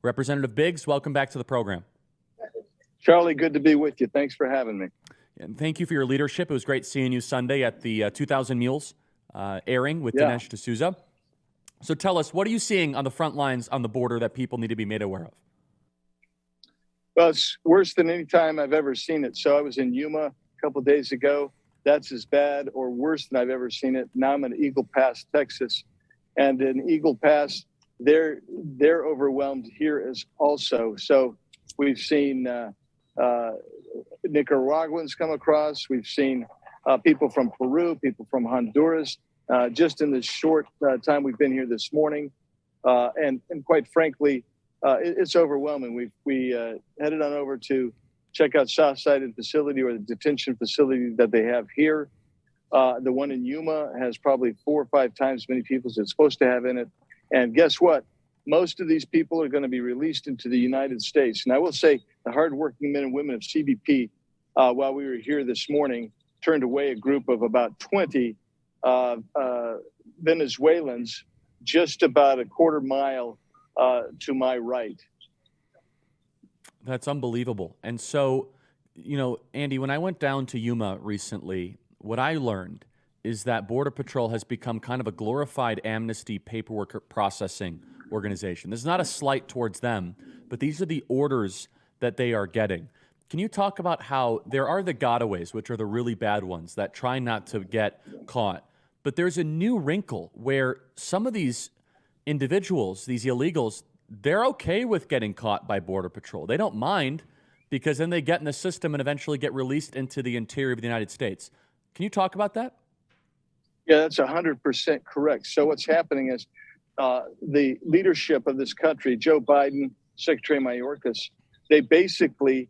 Representative Biggs, welcome back to the program. Charlie, good to be with you. Thanks for having me. And thank you for your leadership. It was great seeing you Sunday at the 2,000 Mules airing with Dinesh D'Souza. So tell us, what are you seeing on the front lines on the border that people need to be made aware of? Well, it's worse than any time I've ever seen it. So I was in Yuma a couple of days ago. That's as bad or worse than I've ever seen it. Now I'm in Eagle Pass, Texas. And in Eagle Pass, they're overwhelmed here as also. So we've seen Nicaraguans come across. We've seen people from Peru, people from Honduras, just in the short time we've been here this morning. And quite frankly, it's overwhelming. We headed on over to check out Southside facility, or the detention facility that they have here. The one in Yuma has probably 4 or 5 times as many people as it's supposed to have in it. And guess what? Most of these people are going to be released into the United States. And I will say the hardworking men and women of CBP, while we were here this morning, turned away a group of about 20 Venezuelans just about a quarter mile to my right. That's unbelievable. And so, Andy, when I went down to Yuma recently, what I learned is that Border Patrol has become kind of a glorified amnesty paperwork processing organization. This is not a slight towards them, but these are the orders that they are getting. Can you talk about how there are the gotaways, which are the really bad ones that try not to get caught, but there's a new wrinkle where some of these individuals, these illegals, they're okay with getting caught by Border Patrol. They don't mind, because then they get in the system and eventually get released into the interior of the United States. Can you talk about that? Yeah, that's 100% correct. So what's happening is the leadership of this country, Joe Biden, Secretary Mayorkas, they basically,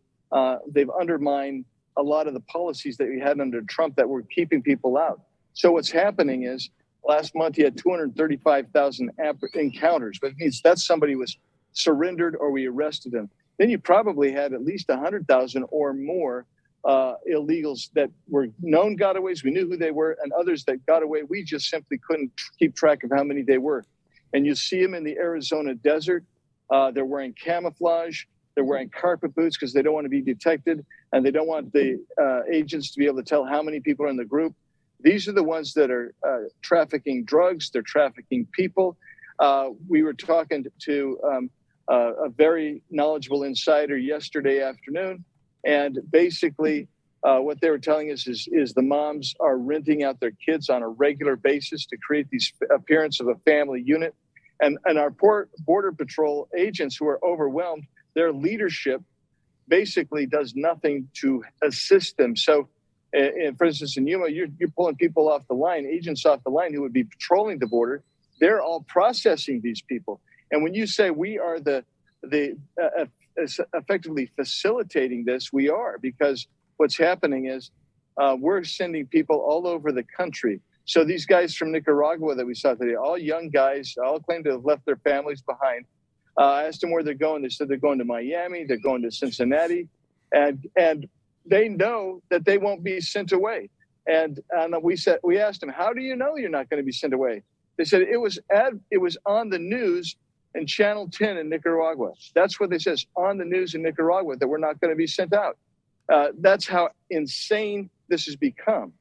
they've undermined a lot of the policies that we had under Trump that were keeping people out. So what's happening is last month he had 235,000 encounters, but it means that somebody was surrendered or we arrested him. Then you probably had at least 100,000 or more illegals that were known gotaways. We knew who they were, and others that got away. We just simply couldn't keep track of how many they were. And you see them in the Arizona desert. They're wearing camouflage. They're wearing carpet boots because they don't want to be detected, and they don't want the agents to be able to tell how many people are in the group. These are the ones that are trafficking drugs. They're trafficking people. We were talking to a very knowledgeable insider yesterday afternoon, and basically what they were telling us is the moms are renting out their kids on a regular basis to create these appearance of a family unit. And our poor Border Patrol agents who are overwhelmed, their leadership basically does nothing to assist them. So, for instance, in Yuma, you're pulling people off the line, agents off the line who would be patrolling the border. They're all processing these people. And when you say we are the effectively facilitating this, we are, because what's happening is we're sending people all over the country. So these guys from Nicaragua that we saw today, all young guys, all claim to have left their families behind. I asked them where they're going. They said they're going to Miami, they're going to Cincinnati, and they know that they won't be sent away. And we asked them, how do you know you're not going to be sent away? They said it was on the news in Channel 10 in Nicaragua. That's what they says on the news in Nicaragua, that we're not going to be sent out. That's how insane this has become.